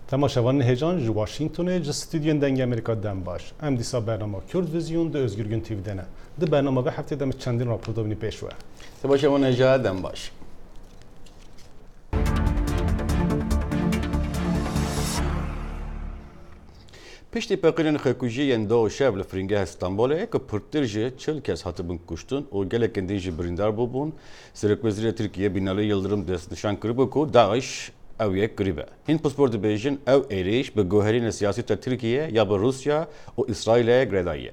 تماشاوان هیجان جو واشنگتن ج استودیو دنگ امریکا دم باش ام دیسا برنامه کرد ویزیون ده özgürgün تیوی دنه ده برنامه به هفته دم چندین راپور دوبنی پیشوه تماشاوان هیجان دم باش پشتی پقیرن خکوجی اندو شب لفرینگه استانبوله که پرترجه 40 کس هاتبون کشتن و گلک اندیجی بریندار بوبون سرک وزیر ترکیه بینالی یلدرم دست نشان کرده که داعش او یک قریبه هند پاسپورت بیژن او ایریش به گوهرین سیاسی ترکیه یا به روسیا و اسرائیل گرداییه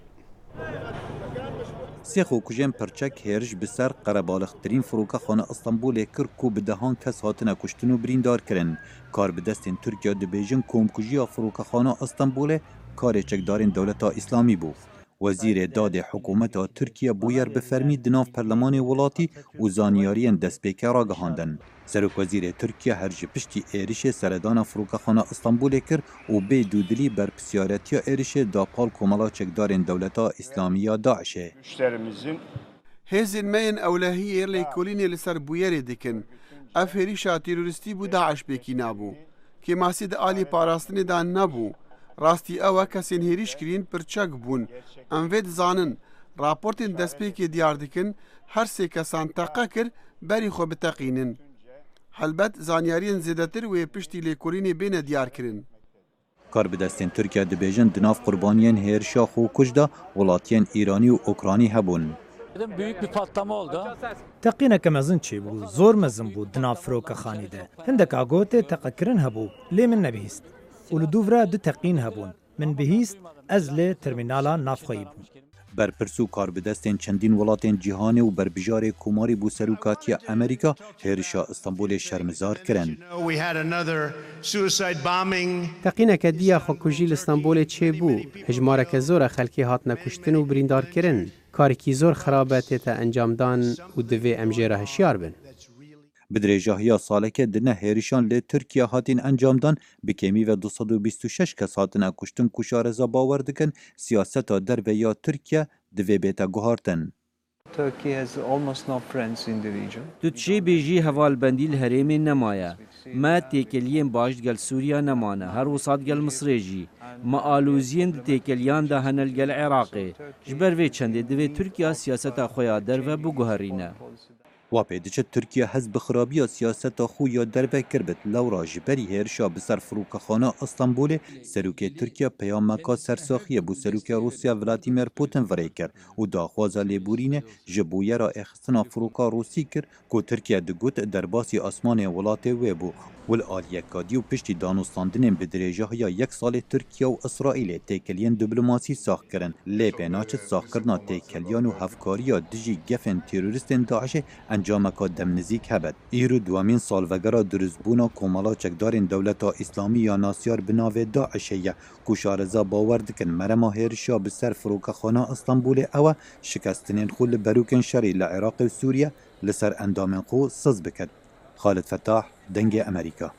سیخو کجن پرچک هرج بسر قربالخترین فروکا خانه استانبول کر کو به دهان کس هاتنه کشتن و بریندار کرن کار به دستین ترکیه ده بیژن کومکجی فروکا خانه استانبول کار چکدارین دولت اسلامی بو وزیر داد حکومت ترکیه بویر بفرمی دناف پرلمان ولاتی و زانیارین دستپیکه را گهاندن سرک وزیر ترکیه هرج پشتی ایریش سردان فروکا خانه استانبول کر و به دودلی بر پسیارتی ایریش دا پال کومالا چکدارین دولت اسلامی داعشه هزین مین اولهی لیکولینی لسر بویری دکن افریشا تروریستی بو داعش بکی نابو که ماسید آلی پاراستنی دان نبو راستی اوه کسین هریش کرین پرچک بون انوید زانن راپورتین دستپیکی دیار دکن هر سه کسان تاقه کر بری خو بتقینن هلبت زانیارین زیدتر و پشتی لیکولینی بین دیار کرن کار به دستین ترکیه دبیجن دناف قربانیان هرشا خو کجدا ولاتین ایرانی و اوکرانی هبون Büyük bir patlama oldu. تقینک مزن چی بو زور مزن بو دنا فروکا خانیده هندک آگوته تقکرن هبو لی من نبیست اولو دوورا دو تقین هبون من بهیست از لی ترمینالا نافخوی بون برپرسو کار به دستین چندین ولاتین جهانی و بربجار کوماری بو سروکاتی امریکا هرشا استانبول شرمزار کرن تقینک دیا خوکوژی استانبول چی بو هجمارک زور خلکی هات نکشتن و بریندار کرن کارکی زور خرابته تا انجام دان و دوی امجره هشیار بن بدرجاهیا سالکه دنه هریشان لی ترکیه هاتین انجام دان بکمی و 226 کس هاتن کشتن کشارزا باور دکن سیاستا در و یا ترکیه دوی بیتا گوهارتن تو چی بیجی حوال بندیل هریم نمایا ما تیکلین باش گل سوریا نمانه هر وسط گل مصر جی ما آلوزین تیکلیان ده هنل گل عراقی جبر وی چنده دوی ترکیه سیاستا خویا در و بگوهرینه و پیدچه ترکیه حزب خرابی سیاست خو یا دربه کربت لورا جبری هرشا بسر فروکا خانه استانبول سروک ترکیه پیامکا سرساخیه بو سروک روسیا ولادیمیر پوتین وری کر و داخوازا لیبورینه جبویه را اخستنا فروکا روسی کر که ترکیه دگوت در باسی آسمان ولات ویبو والآلیکادی و پشتی دانستاندنین بدریجه یا یک سال ترکیه و اسرائیل تیکلین دیپلماسی ساخ کرن لی پیناچت ساخ کرنا تیکلیان و هفکاریا دجی گفن تروریستین داعش انجامکا دم نزیک هبد ایرو دوامین سال وگرا درزبونا کومالا چکدارین دولتا اسلامی یا ناسیار بناوه داعشیه کشارزا باور دکن مرما هرشا بسر فروکا خانه استانبول او شکستنین خول بروکن شری لعراق و سوریه لسر اندامن خو سز بکد خالد فتاح دنگ امریکا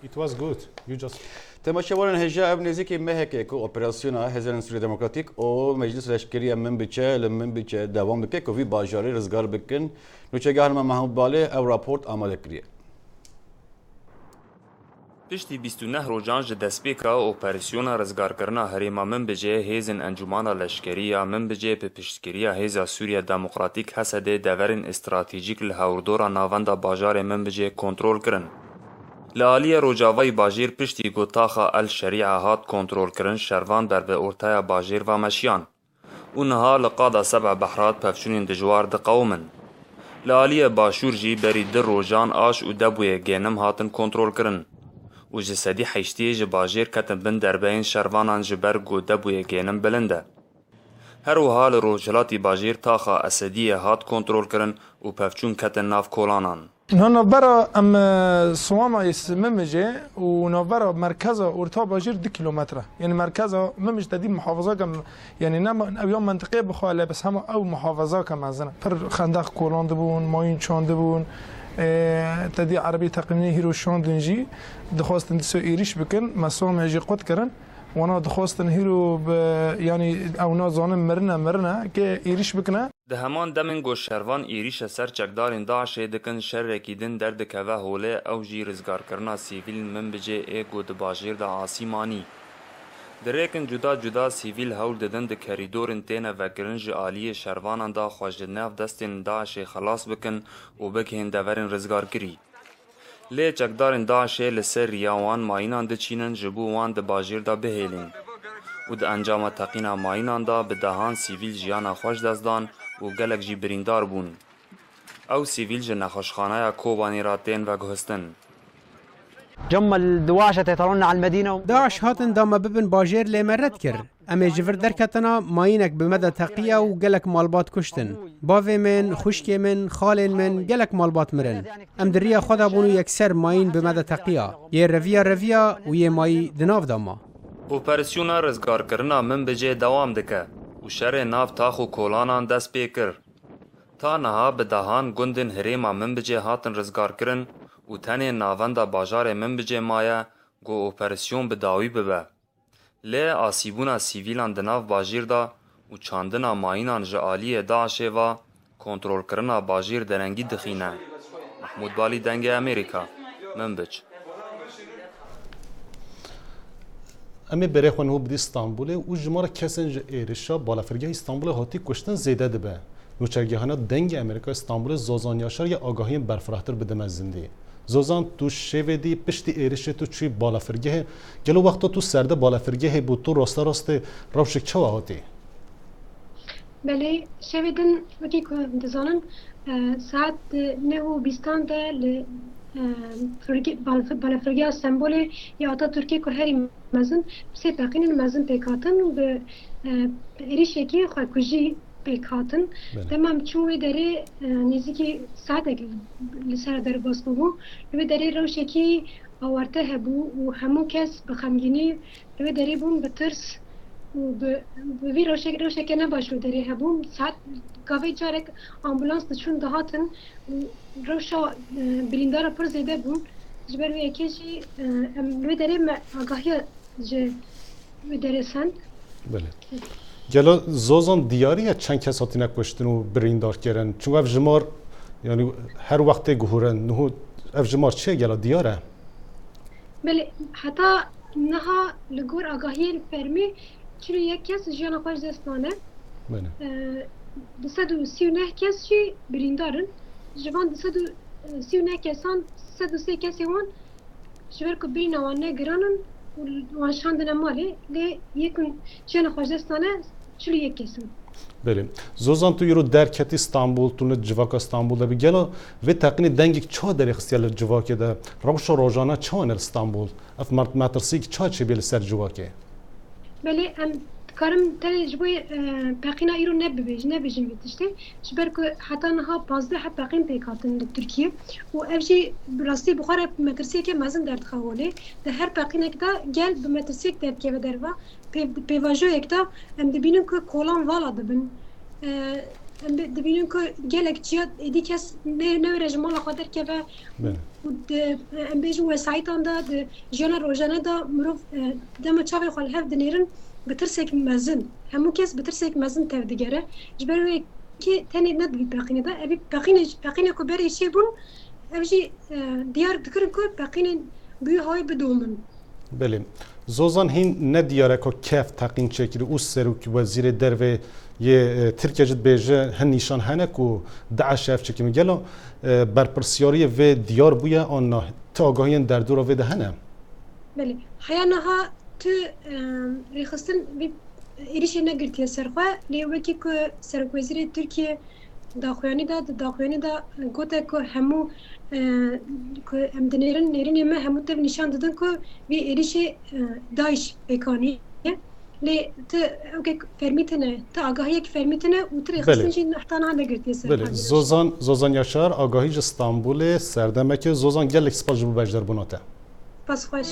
It was good. You just تماشاوان هجا اب نزیکی مهکه که اپراسیونا هزارن سوری دموکراتیک و مجلس لشکری من بچه لمن بچه دوام بکه که وی باجاری رزگار بکن نوچگاه ما محمود باله او راپورت آماده کریه پشتی 29 روزان ج دسپیکا اپراسیونا رزگارکرنا هریما من بجه هیزن انجمانا لشکریه من بجه به پشتگیریه هیزا سوریا دموکراتیک حسده دورن استراتیجیک لهوردورا ناوندا باجار من بجه کنترول کرن لعالی روجاوی باجیر پشتی گوتاخا الشریعه هات کنترول کرن شروان در به ارتای باجیر و مشیان اونها لقادا 7 بحرات پفچونین دجوار دقومن لعالی باشور جی بری در روجان آش و دبوی گینم هاتن کنترول کرن و جسدی حیشتی جباجیر کتن بن در بین شروانان جبر گو دبوی گینم بلنده هر و حال روجلاتی باجیر تاخا اسدیه هات کنترول کرن و پفچون کتن ناف کولانان نوبرا ام سواما اسممجه و نوبرا مرکز اورتا باجر 2 کیلومتره یعنی مرکز ممج تدی محافظه کم یعنی نه اویام منطقه بخواله بس هم او محافظه کم ازنه پر خندق کولاند بون ماین چاند بون تدی عربی تقنینی هیرو شاندنجی دخواستن دسو ایریش بکن مسام جی قد کرن وانا دخواستن هیرو یعنی اونا زانم مرنه که ایریش بکنه Di heman demên goşervan êrişa ser çekdarên Daişê dikin şerrekî din derdikeve holê ew jî rizgarkirina sîvîlên min bijê ê got di bajêr de asî manî. Dirêkin cuda cuda sîvîl hewl didin di kerîdorên têne vekirin ji aliyê şervanan da xweş ji nav destên Daişê xelas bikin û bigihên deverên rizgarkirî. Lê çekdarên Daişê li ser riya wan mayînan diçînin ji bo wan di bajêr de bihêlin û di encama teqîna mayînan da bi dehan sîvîl jiyana xweş destdan û gelek jî birîndar bûn. Ew sîvîl ji nexweşxaneya Kobanî ra tên veguhestin. داعش هاتن داما ببن باجێر لێمەرەت کرد ئەمێ جڤر دەرکەتەنا ماینێک بمەدە تەقیە و gelek malbat kuştin. Bavê min, xuşkê min, xalên min gelek malbat mirin. Em di riya xwe de bûn û yekser mayîn bimەdە teqiya. Yê reviya û yê mayî di nav dama. Operasyona rizgarkirina min bijê dewam dike û şerê nav tax û kolanan dest pê kir. Ta niha bi dehan gundên herêma min bijê hatin rizgarkirin û tenê navenda bajarê min bijê maye got operasyon bi dawî bibe. Lê asîbûna sîvîlan di nav bajêr da û çandina mayînan ji aliyê Daişê ve kontrolkirina bajêr derengî dixîne. Mahmud Balî dengê Amerîka, min biç. Em ê berê xwe niho bidî Stenbolê û ji mara kesên ji êrişa balafirgeha Stenbolê hatî kuştin zêde dibe. Nûçergehana dengê Amerîka Stenbolê Zozan Yaşar ya agahiyên berfirahtir bidime zindî. Zozan tu şêvê dî piştî êrişê tu çûyî balafirgehê gelo wexta tu serde balafirgehê bû tu rasta rastê rewşek çawa hatî? Belê şevê din wekî ku dizanin saet neh û bîstan de li balafirgeha Stenbolê ya Atatürkê ku herî mezin sê teqînên mezin pêk hatin bi êrişekî xwekujî pêk hatin. Demam çû wê derê nêzîkî saetek li ser derbas bû. Li wê derê rewşekî awarte hebû û hemû kes bi xemgînî li wê derê bûn bi tirs û bi vî rewşekê ne baş wê derê hebûn. Saet gavê carek ambulans diçûn dihatin û rewşa birîndara pir zêde bûn. Ji ber wê yekê jî em li wê derê me agahiya ji wê derê send. Gelo Zozan diyariye çend kes hatine kuştin û birîndar kirin. Çûnku ev ji mar yani her wextê guhurin niho ev ji mar çi ye gelo diyar e? Belê heta niha li gor agahiyên fermî 41 kes jiyana xwe ji dest dane. 239 kes jî birîndarin. Ji van 239 kesan 103 kesê wan ji ber ku birîna wan ne giranin û wan şandine malê lê yekin jiyana xwe ji dest dane 41 kesin. Belê. Zozan tu yiro derketî Stenbol tu ne civaka Stenbolê bî gelo vê teqînê dengek çawa derê xistiye li civakê de rewşa rojana çawa ne li Stenbol ev metirsîk çawa çêbê li ser civakê? Belê em dikarim tenê ji bo peqîna îro nebêjin vê tiştê ji ber ku heta niha 15 peqîn pêk hatin li Tirkiye û ev jî bi rastî bi xwe re metirsiekê mezin derdixe holê di her peqînek de gel bi metirsiek derdkeve derve pêvajoyek de em dibînin ku kolan vala dibin em dibînin ku gelek çiya êdî kes newêre ji mala xwe derkeve û em bêjin wesayîtan de di jiyana rojane de mirov dema çavê xwe li hev dinêrin bi tirsek mezin hemû kes bi tirsek mezin tev digere ji ber wê kê tenê nedibî peqînê de evî peqînê ku berê çê bûn ev jî diyar dikirin ku peqînên bûyî hayê bidomin. Belê. Zozan hîn ne diyare ku kef teqîn çekirî û serokî wezîrê derve yê Tirkiye jî dibêje hin nîşan hene ku Daeş ev çekimî gelo berpirsyariyê vê diyar bûye an ti agahiyên derdora vê de hene? Belê. Heya niha tu rêxistin vê êrişê negirtiye ser xwe lê wekî ku Serokwezîrê Tirkiye daxuyanî da di daxuyanî da gote ku hemû ku em di nêrînê me hemû tev nîşan didin ku vê êrişê Daeş pêkanî lê tu evkek fermîtine tu agahiyek fermîtine û tu rêxistin jî heta niha negirtiye ser Belê. Zozan Yaşar agahî ji Stenbolê serdemeke Zozan gelek spas ji bo beşderbûna te. Pas xweş.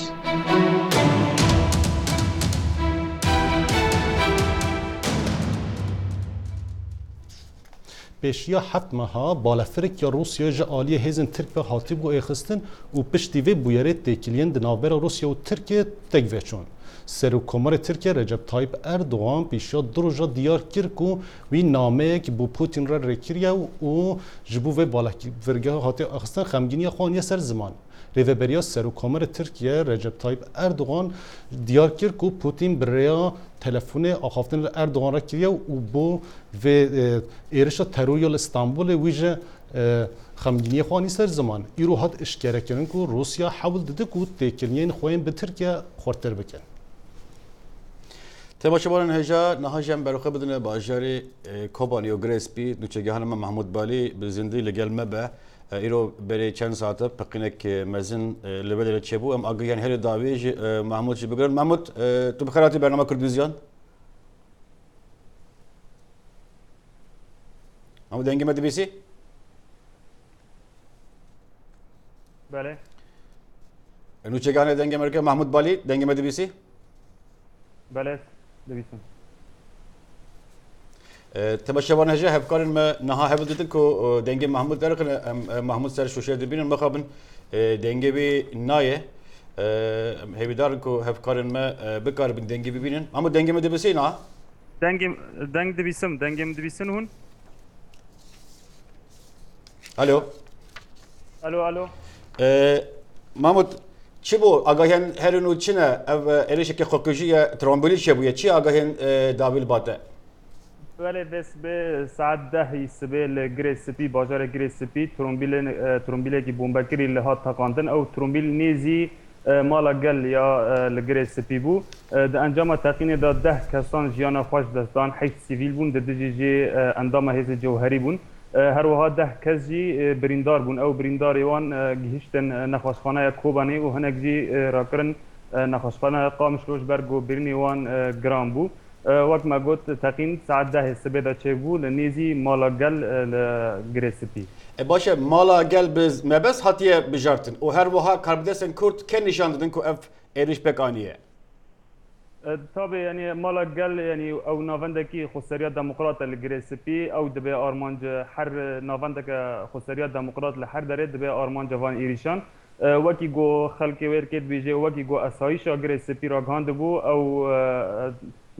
پیشیا 7 ماها بالافرک یا روسیا جالی هزن ترک به هاتیب و اخستن و پشتی و بویره تکیلین دنابر روسیا و ترکیه تگویچون. سروکمر ترکیه رجب طایب اردوغان پیشیا دروجا دیار کرد و وی نامه که بو پوتین را رکریا و جبو و بالافرگه هاتی اخستن خمگینی خوانی سر زمان. ریوبریا سروکمر ترکیه رجب طایب اردوغان دیار کرد که پوتین برای تلفن آخافتن اردوغان را کریا و بو و ایرشا تروریال استانبول ویژه خمگینی خوانی سر زمان ایرو هات اشکره کردن که روسیا حاول داده که تکیلین خوین به ترکیه خورتر بکن. تماشاگران هجا نهاجم برخه بدون باجاری کوبانی و گریسپی نوچگی هنم محمود بالی به زندگی لگل مبه ایرو برای چند ساعته پقینک مزن لبل چبو ام آگهیان هر داویج محمود چی بگرن محمود تو بخیراتی برنامه کردوزیان محمود دنگی مدی بیسی بله نوچگی هنه دنگی مرکه محمود بالی دنگی مدی بیسی بله دویسم تماشاگران هجا هفکارن ما نها هفت دیدن که دنگ محمود درکن محمود سر شوشیه دبینن مخابن دنگ بی نایه هیدارن که هفکارن ما بکار بین دنگ ببینن محمود دنگ مده بسی نه دنگ دویسم دنگم دویسن هون الو الو محمود چی بو آگاهن هرونو چنه او ایرشه که خوکجی ترامبولی چه بویه چی آگاهن داویل باته بله بس به ساعت 10 صبح لگریسپی بازار گریسپی ترومبیل کی بومبکری لها تقاندن او ترومبیل نیزی مالا گل یا لگریسپی بو د انجام تقین دا 10 کسان جیانا خوش دستان حیث سیویل بون د دجی اندام هیز جوهری بون هر وها 10 کس جی بریندار بون او بریندار ایوان گهشتن نخوشخانه کوبانی و هنک جی راکرن نخوشخانه قامش روشبرگ و برینی وان گرام بو وقت ما قلت تقين ساعة 10 الصبح تشيبو لنيزي مالا جل لجريسبي باشه مالا جل بز ما بس هاتيه بجارتن وهر وها كاربدسن كورت كان نشان ددن كو اف ايريش بكانيه طبعا يعني مالا جل يعني او نافندكي خسريه ديمقراط لجريسبي او دبي ارمانج حر نافندك خسريه ديمقراط لحر دري دبي ارمانج فان ايريشان وكي جو خلقي ويركيت بيجي وكي جو اسايشا جريسبي راغاندبو او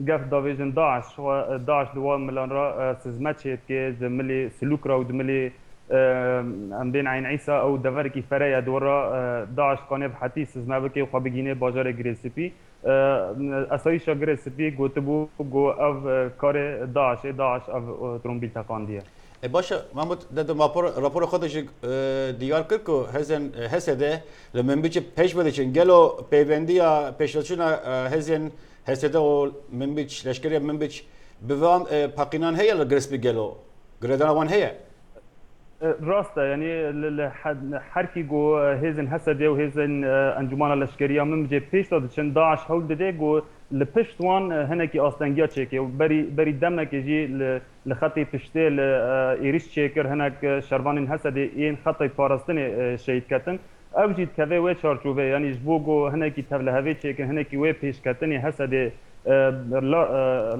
قف دافيجن داعش دوام ملان را سزمتشت كي زملي سلوك را ودملي ام بين عين عيسى او دفركي فرايا دورا داعش قانب حتي سزما بكي وخابجيني باجار جريسبي اسايشا جريسبي گوتبو گو اف كار داعش اف ترومبيل تقانديه باشه محمود دادم راپور خودش دیار کرد که هزن حسده لمن بیچ پیش بدیشن گلو پیوندیا پیشلچون هزن حسده و من بیچ لشکری من بیچ بوام پاکینان هیا لگرسبی گلو گردن وان هیا راسته يعني حركي جو هيزن حسده وهيزن انجمان لشكريه من بيجي بيش دادشن داعش هول دده جو لپشت وان هنکی آستنگیا چیکه و بری دم نکیجی لخطی پشته ایریش چیکر هنک شروانین حسد این خطی پارستن شهید کتن او جید که وی چارچوبه یعنی جبوگو هنکی تبله هوی چیکن هنکی وی پیش کتنی حسد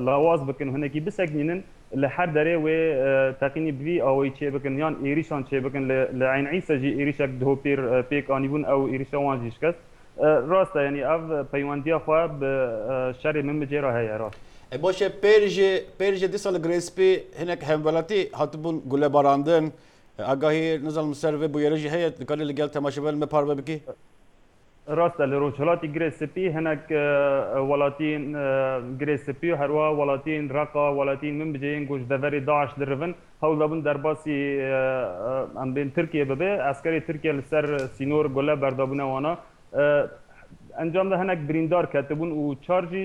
لاواز بکن هنکی بسگنینن لحر داره و تقینی بوی آوی چی بکن یان ایریشان چی بکن لعین عیسا جی ایریشک دهو پیک آنیبون او ایریشا وان جیش کست راسته یعنی اف پیوندی خو به شر من بجرا هي راست باشه پیرج دی سال گریسپی هنک همولاتی هاتبون گله باراندن آگاهی نزل مسرو بو یرجی هيت قال لي قال تماشبل ما بار بكي راسته لروچلاتي گریسپی هنک ولاتین گریسپی هروا ولاتین رقا ولاتین من بجين گوش دوري داعش درفن هولابون درباسي ام بين ترکیه ببه عسكري ترکیه لسر سينور گله بردابونه وانا انجام ده هنک بریندار کتبون و چارجی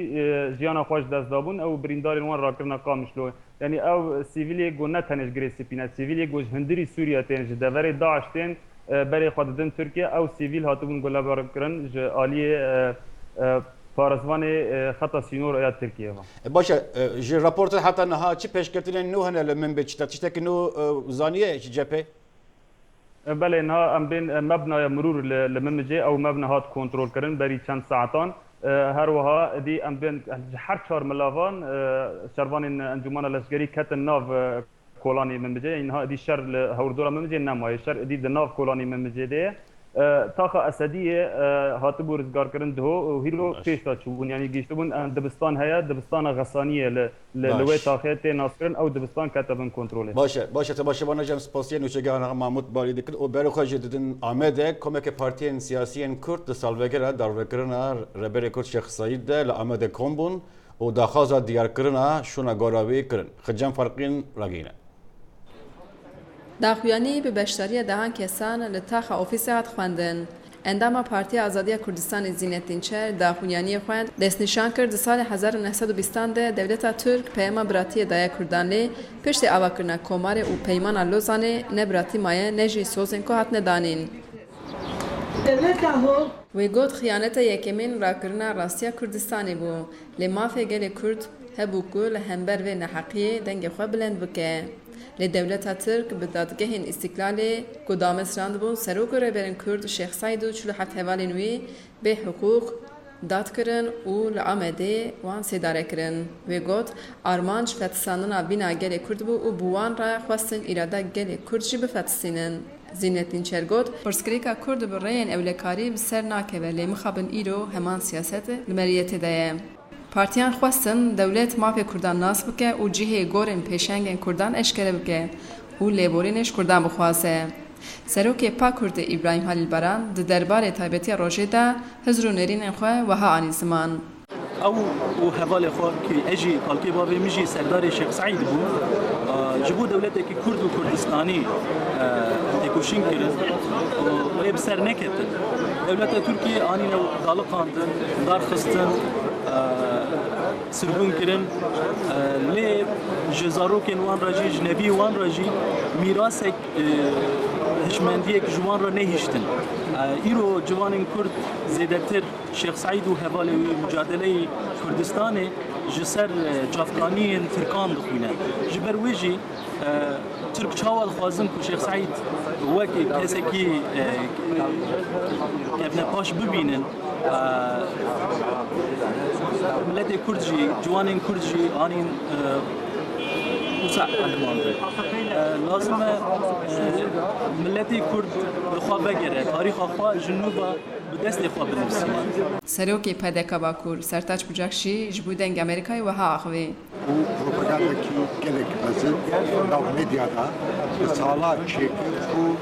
جیانا خوش دست دابون او بریندار وان راکرنا قامشلو یعنی او سیویلی گو نه تنش گریسپینا سیویلی گوش هندری سوریا تنش دور داعش تن برای خوددن ترکیه او سیویل هاتبون گلا برکرن ج عالی فارزوان خطا سینور یا ترکیه باشه ج راپورت حتی نها چی پیش کردن نو هنه لمن بچتا چتک نو زانیه جبهه بله نه ام بین مبنای مرور لممجه او مبنى هات کنترل کردن بری چند ساعتان هر وها دی ام بین هر چهار ملاوان شروان انجمن لشکری کتن ناو کلانی من بجه اینها دی شر هوردورا من بجه نمای شر دی دناف کلانی من بجه ده تاخا اسدیه هات بورزگار کردن ده و هیرو پیش تا چون یعنی گیشته بون دبستان هيا دبستان غسانیه لوی تاخت ناسکرن او دبستان کتابن کنترل باشه بنا جام سپاسیه نوشگاه محمود بالی دکل او برای خواهش دیدن آمده کمک پارتی سیاسی کرد سالوگرا داروگرنا ربر کرد شیخ سعید ده لآمده کمبون و داخازا دیار کرنا شونا گاراوی کرن خجم فرقین راگینه داخویانی به بشتری دهان کسان لطاق اوفیسات خواندن. اندام پارتی آزادی کردستان زینتینچر داخویانی خواند دست نشان کرد سال 1920 ده دولت ترک پیمان براتی دای کردانلی پشت آواکرنا کمار و پیمان لوزانه نبراتی مایه نجی سوزن که هات ندانین. وی گفت خیانت یکمین را کرنا راستیا کردستانی بو لمافه گل کرد هبو کل همبر و نحقیه دنگ خواه بلند بکه. لدولت ترک به دادگاه استقلال کدامس راند بون سروک رهبران کرد شیخ سعید و 47 حوالی نوی به حقوق داد کرن و لعامده وان سداره کرن و گفت آرمانج فتساننا بینا گل کرد بو و بوان را خواستن اراده گل کردشی بفتسینن. زینتین چرگوت پرسکریکا کرد برای اولکاری بسر ناکه ولی مخابن ایرو همان سیاست لمریت دایه. پارتیان خواستن دولت مافی کردان ناس بکه و جیه گورن پیشنگن کردان اشکره بکه و لیبورینش کردان بخواسته. سروک پا کرد ابراهیم حلیل بران در دربار تایبتی روژه ده هزرو نرین خواه و ها آنی زمان. او حوال خواه که اجی کالکی بابی میجی سردار شیخ سعید بود جبو دولتی که کرد و کردستانی تکوشین کرد و بسر نکتن دولت ترکیه آنی نو دالقاندن دار خستن سربون کرن لی جزاروکن وان راجی جنبی وان راجی میراثک هشمندیه که جوان را نهیشتن ایرو جوان کرد زیدتر شیخ سعید و حوالی مجادله کردستان جسر جافکانی ترکان دخوینه جبرویجی ترک چاوال خوازم که شیخ سعید وکی کسی که کفنه پاش ببینن ملت کردجی جوان کردجی آنین وسع المانده لازم ملتی کرد بخواه بگره تاریخ خواه جنوبا به دست خواه بنفسینه سروکی پدکا باکور سرتاچ بجاکشی جبودنگ امریکای و ها آخوی او پروپاگاندا کی گلک مزن ناو مدیادا به سالا چک کو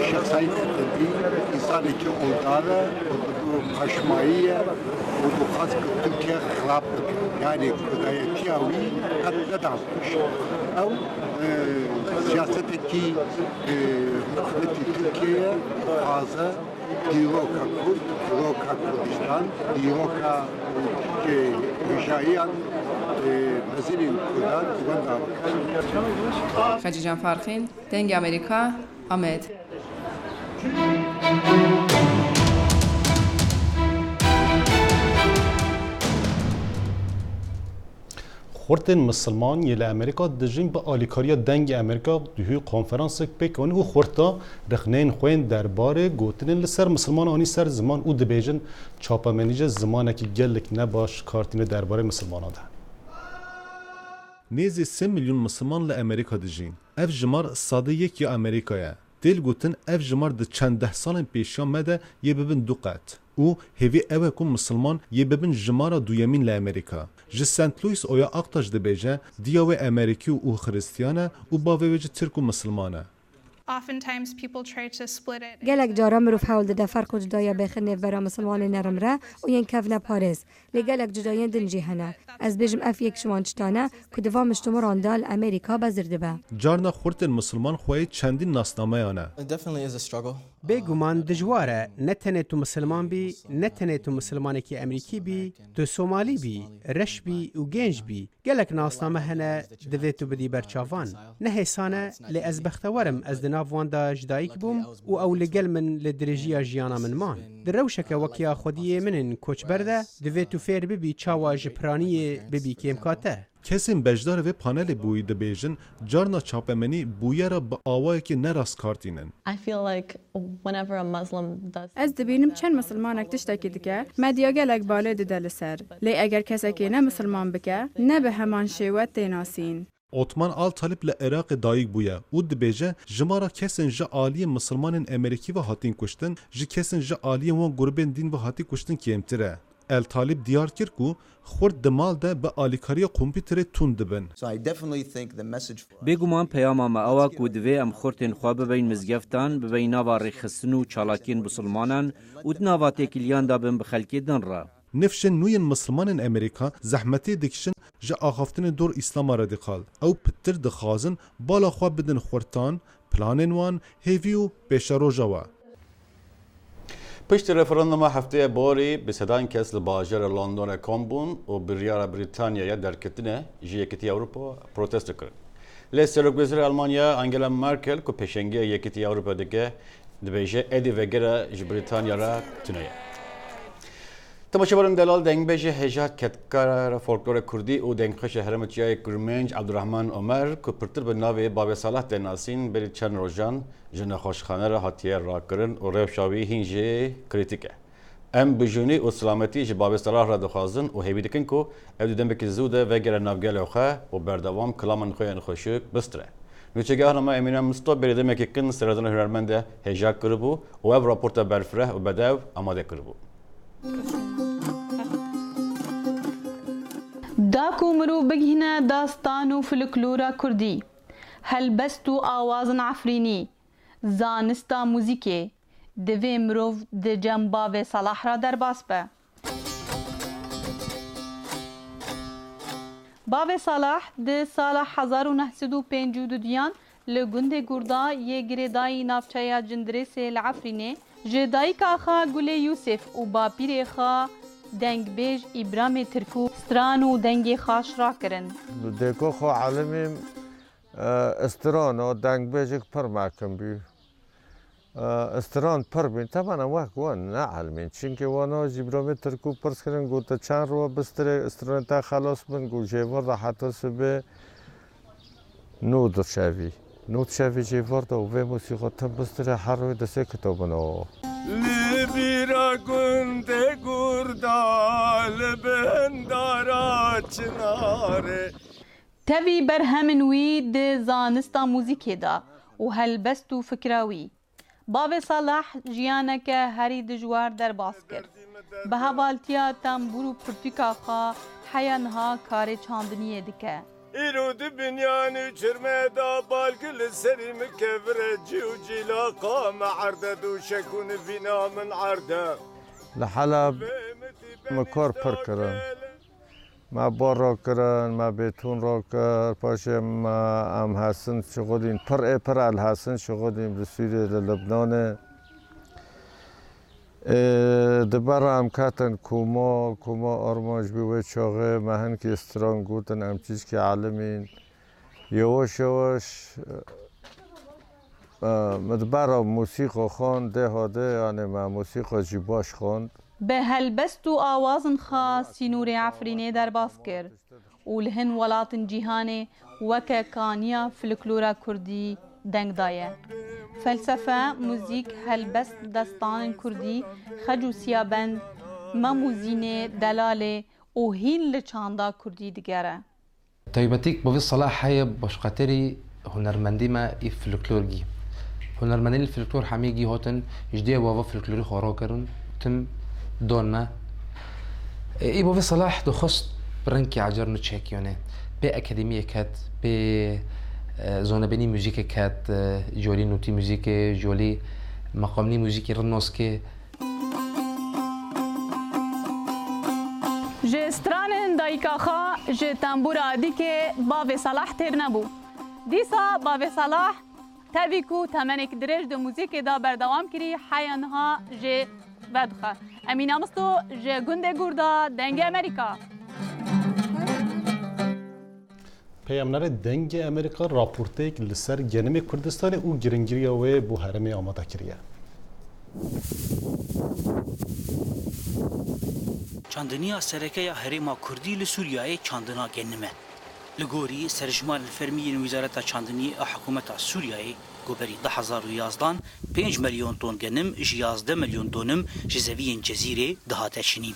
شخصیت خطبی انسانی که اولداره و پشماییه و بخواست که ترکیه خراب بکن یعنی کدایتی آوی قد ندانش او سیاست کی حکومتی ترکیه بخوازه دیروکا کرد، دیروکا کردستان، دیروکا که ویژاییان نظیرین کردان وندار بکن. خدیجه فرخین، دنگ امریکا، آمد. خورتن مسلمان یل امریکا دجین با آلیکاریا دنگ امریکا دوی کنفرانس پیکون و خورتا رخنین خوین درباره گوتن لسر مسلمان آنی سر زمان او دبیجن چاپمنیج زمانه که گلک نباش کارتین درباره مسلمان ده. نیزی 3 میلیون مسلمان ل امریکا دجین. اف جمار ساده یک یا امریکایه. دل گوتن اف جمار ده چند ده سال پیشان مده یه ببین دو قط. او هیوی اوه کن مسلمان یه ببین جمارا دویمین ل امریکا. جه سنت لویس اویا اقتاش ده بیجه دیاوه امریکی و خریستیانه و باوه ویجه ترک و مسلمانه. گلک جارا مروف حول ده فرق و جدایا بخنه برا مسلمان نرم را و ین کفنه پارز لگلک جدایان دنجی هنه از بیجم اف یک شوانچتانه که دوام مشتمران دال امریکا بزرده با جارنا خورتن مسلمان خواهی چندین ناسنامه آنه بگومان دجواره نتنه تو مسلمان بی نتنه تو مسلمانی که امریکی بی تو سومالی بی رش بی و گنج بی گلک ناسنامه هنه دوی تو بدی برچاوان نه حسانه لی از بختورم از دناف واندا جدایک بوم و او لگل من لدرجیا جیانا من مان در روشک وکیا خودیه منن کوچ برده دوی تو فیر ببی چاوا جپرانی ببی که امکاته کسیم بجدار و پانل بوی ده بیجن جارنا چاپمنی بویه را با آوایی که نراست کارتینن. از دبینم چند مسلمانک تشتکی دکه مدیا گلک باله ده دل سر لی اگر کسی که نه مسلمان بکه نه به همان شیوت دیناسین. Otman Al Talib li Iraqê dayîk bûye û dibêje jimara kesên ji aliyên Misilmanên Amerîkî ve hatin kuştin ji kesên ji aliyên wan gurbên dîn ve hatî kuştin kêmtir e. El Talib diyar kir ku xurt di mal de bi alîkariya kompîterê tund dibin. Bêguman peyama me ewa ku divê em xurtên xwe bibin mizgeftan, bibin nava rêxistin û çalakiyên Misilmanan û di nava têkiliyan da bin bi xelkê din re. Nifşên nûyên Misilmanên Amerîka zehmetê dikişin ji axaftinê dor îslama radîkal. Ew pittir dixwazin bala xwe bidin xurtan, planên wan, hêvî û pêşeroja we. پشت رفراندوم هفته باری به صدان کس لباجر لندن کامبون و بریار بریتانیا درکتنه جیکتی اروپا پروتست کرد. لسرک وزیر آلمانیا انگلا مرکل که پیشنگی یکتی اروپا دیگه دبیجه ادی وگره بریتانیا را تنیه. تماشاچیان دلال دنگبیجه هجات کتکار فولکلور کردی و دنگخش هرمتیای کرمنج عبدالرحمن عمر که پرتر به ناوی باب صلاح دناسین بری چند روزان جن خوشخانه را حتیه را کردن و روشاوی هنجی کریتیکه. ام بجونی و سلامتی ج باب صلاح را دخوازن و هیوی دکن کو ابد دنبک زوده وگر نافگل اوخه و بردوام کلامن خوین خوشک بستره. نوچگاه نما امینم مستو بریده مککن سردن هنرمنده هجات کربو و اب راپورت برفره و بدو آماده کربو. داکو مرو بگهنه داستان و فلکلورا کردی هلبست و آوازن عفرینی زانستا موزیکی دوی مروف ده جنباو صلاح را در باس به باو صلاح ده سال 1952 لگند گردا یه گریدای نافچایا جندرس العفرینه جدای کاخا گل یوسف و باپیر خا دنگ بیج ابرام ترکو استران و دنگ خاش را کرن. دکو خو عالمیم استران و دنگ بیج پر محکم بی. استران پر بین طبعا وقت وان نه عالمین چون که وانا ابرام ترکو پرس کردن گوتا چند رو بستره استران تا خلاص بن گو جوار را حتی سبه نود شوی. نود شوی جوار دا و موسیقی تم بستره هر روی دسته کتابنا. لبیرا گنده گردال بندارا چناره تاوی برهمنوی ده زانستا موزیکی دا و هلبستو فکراوی باو صلاح جیانک هری دجوار در باس کرد به حوالتیا تنبورو پرتیکا خوا حیانها کار چاندنیه دکه ایرود بنیانی چرمه دا بالگل سری مکفره جیو جیلاقا معرده دو شکون فینا من عرده لحلب مکار پر کرن ما بار را کرن ما بیتون را کرد پاشه ما ام حسن شغلین پر الحسن شغلین بسیده لبنان دبر هم کتن کوما آرمانج بیوه چاقه مهن که استران گوتن هم چیز که علمین یواش مدبر موسیقی خواند ده یعنی ما موسیقی جیباش خواند به هلبست و آوازن خاص سینور عفرینه در باس کرد و لهن ولاتن جیهانه وکه کانیا فلکلورا کردی دنگ دایه فلسفه، موزیک، هلبست، دستان کردی، خجو سیابند، مموزینه، دلاله و هین لچاندا کردی دیگره. تایباتیک باوی صلاح های باشقاتری هنرمندی ما ای فلکلورگی. هنرمندی الفلکلور همیگی هاتن جدیه باوا فلکلوری خورا کرن تم دون ما. ای باوی صلاح دخست برنکی عجر نچکیونه. به اکادمیه کت به زونبنی موزیک کات جولی نوتی موزیک جولی مقامنی موزیک رنوس که جستران دایکاخا جتنبور عادی که باو صلاح تر نبو دیسا باو صلاح تبیکو تمنک درج دو موزیک دا بردوام کری حیانها جه ودخه امین امستو جه گنده گردا دنگ امریکا پیامنر دنگ امریکا راپورته که لسر گنم کردستان او گرنگیری و بو هرمی آماده کریه. چاندنیا سرکه هرما کردی لسوریای چاندنا گنمه. لگوری سرجمال الفرمی وزارت چاندنی حکومت سوریای گوبری 2011 5 میلیون تن گنم 11 میلیون تنم جزوی جزیره دهات شنی.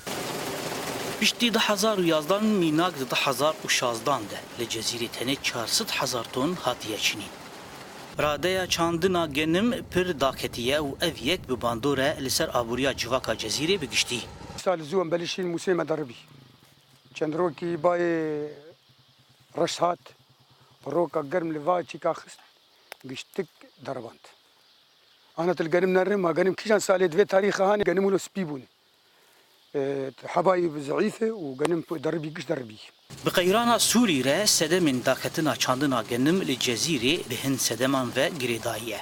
پشتی 2011 میناک 2016 ده لجزیره تنه 400,000 تن هاتیه چینی. رادیا چاندنا گنم پر داکتیه و اویک به باندوره لسر آبوریا جواکا جزیره بگشتی. سال زوم بلشین موسیم دربی. چند روکی بای رشات روکا گرم لواچی کا خست گشتک درباند. أنا تلقانم نرم ما قانم كيشان سالي دوي تاريخ هاني قانم ولو سبيبوني حبايب ضعيفة وقانم دربي قش دربي بقيرانا سوري را سده من داكتنا چاندنا قنم لجزيرة بهن سدمان و گريدائية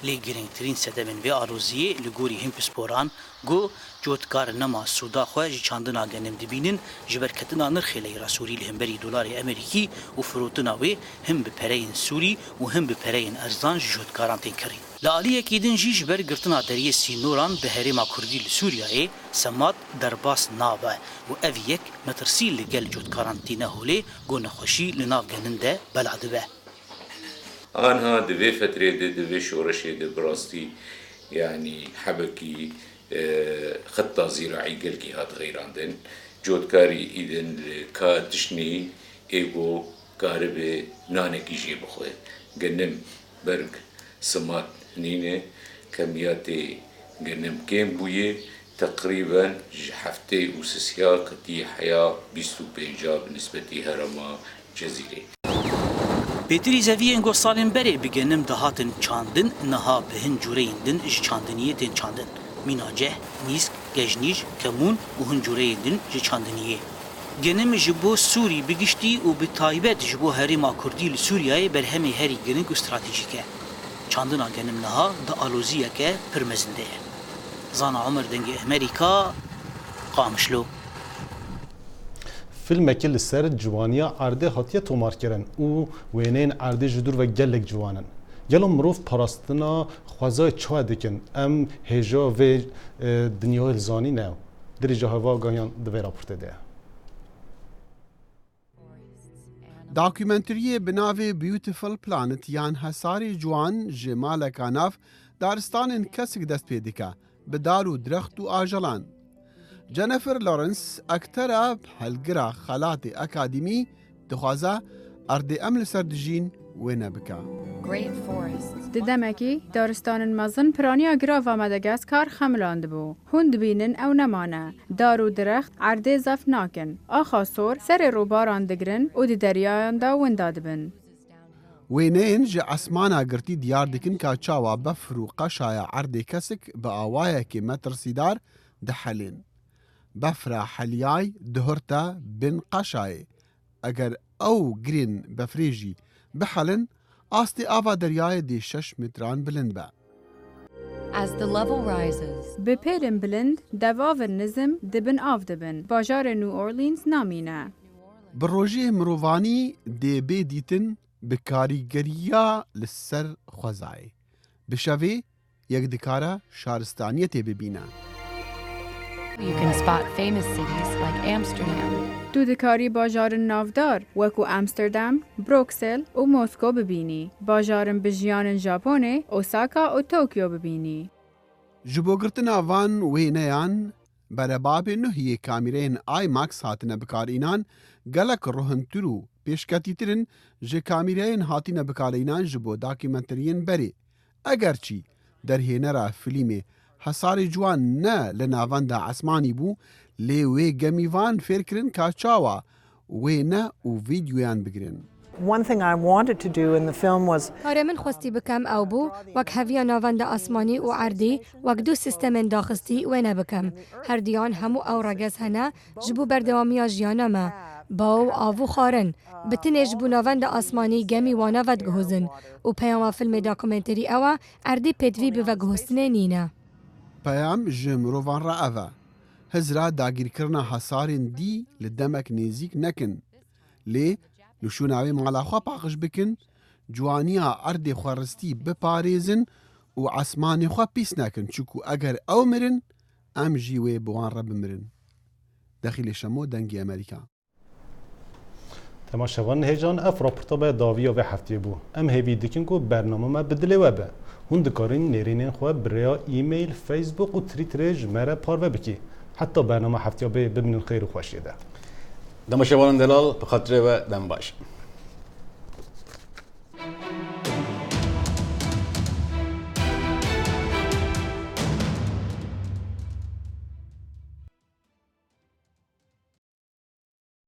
لي گرنگترين سده من و آروزية لگوري هم پسپوران گو جوتكار نما سودا خواه جي چاندنا قنم دبينن جبركتنا نرخي ليرا سوري لهمبري دولار امريكي و فروتنا و هم بپرين سوري و هم بپرين ارزان جوتكاران تنكرين لعالیه کیدن جیج بر گرتنا دریه سینوران به هریما کردی لسوریای سمات درباس نابه و اویک مترسی لگل جود کارانتینه هولی گو نخوشی لناف گننده بلعده به. آنها دوی فتره دوی شورشه دو براستی يعني حبكي خطة زراعي قلقي هاد غيراندن جودكاري إذن كاتشني إيغو كاربي نانكي جي بخوي قنم برق سمات نينة كمياتي قنم كيم بويه تقريبا حفتي وسسيا قتي حياة بيستو بينجا بالنسبة هرما جزيري پیتری زوی انگو سالن بره بگنم دهاتن چاندن نها بهن جورین دن اج چاندنیه دن چاندن میناجه نیسک گجنیج کمون و هن جورین دن ج چاندنیه گنم جبو سوری بگشتی و به تایبت جبو هریما کردی لسوریای بر همه هری گنگ استراتژیکه چاندنا گنم نها د آلوزیه که پرمزنده زان عمر دنگ امریکا قامشلو فیلمکی لسر جوانیا عرده هاتیه تومار کرن او وینین عرده جدور و گلک جوانن گلو مروف پاراستنا خوازای چوه دکن ام هجا و دنیای الزانی نو دری جاهوا گایان دوی راپورته ده داکیومنتری بناوی بیوتیفل پلانت یان حساری جوان جمال کاناف دارستان کسک دست پیدکه به دارو درخت و آجلان جنیفر لورنس اکترا هلگرا خالات اکادمی دخوازه ارد امل سردجین وینا بکا. ددمکی دارستان مزن پرانیا گراوا مدگاسکار خملاند بو. هند بینن او نمانه. دارو درخت عرده زف ناکن. آخاسور سر روباران دگرن و دی دریایان دا ونداد بن. وینین جه اسمانا گرتی دیار دکن که چاوا بفرو قشایا عرده کسک با آوایا که مترسیدار دحلین. بفرا حلیای دهرتا بن قشای اگر او گرین بفریجی بحلن آستی آوا دریای دی 6 متران بلند با. به پیرن بلند دواو نظم دبن آف دبن باجار نو اورلینز نامینه. بروژه مروانی دی بی دیتن بکاریگریا لسر خوزای. بشوی یک دکارا شارستانیت ببینه. You can spot famous cities like Amsterdam. تو دکاری باجار نافدار وکو امستردام، بروکسل و مسکو ببینی. باجارن بجیان ژاپن، اوساکا و توکیو ببینی. جبوگرتنا وان وینیان برباب نهی کامیرین آی ماکس هاتنه بکارینان گلک روحنترو پیشکتیترن جه کامیرین هاتنه بکارینان جبو داکیومنترین بری. اگرچی در هینرا فیلم حسار جوان نه لناوان دا عسمانی بو لی وی گمیوان فیرکرن که چاوا وی نه و ویدیویان بگرن. One thing I wanted to do in the film was آره من خواستی بکم او بو وک هویا ناوان دا آسمانی و عردی وک دو سیستم داخستی و نبکم هر دیان همو او رگز هنه جبو بردوامی جیانا ما باو آوو خارن بتنه جبو ناوان دا آسمانی گمی وانا ود گهوزن و پیاما فیلم داکومنتری او عردی پیدوی به گهوستنه نینه پیام جمروان را اوه هزرا داگیر کرنا حسارین دی لدمک نزیک نکن لی لشوناوی مالا خواه پاقش بکن جوانیا ارد خوارستی بپاریزن و عسمانی خواه پیس نکن چکو اگر او مرن ام جیوه بوان را بمرن داخل شمو دنگی امریکا تماشاوان هیجان اف راپورتا به داویا و هفته بو ام هیوی دکن کو برنامه ما بدله و هون دکارین نرینین خواه بریا ایمیل فیسبوک و توییتر جمره پارو بکی حتی برنامه هفتیا ببینن خیر و خوشی ده دمشوان دلال به خاطر و دم باش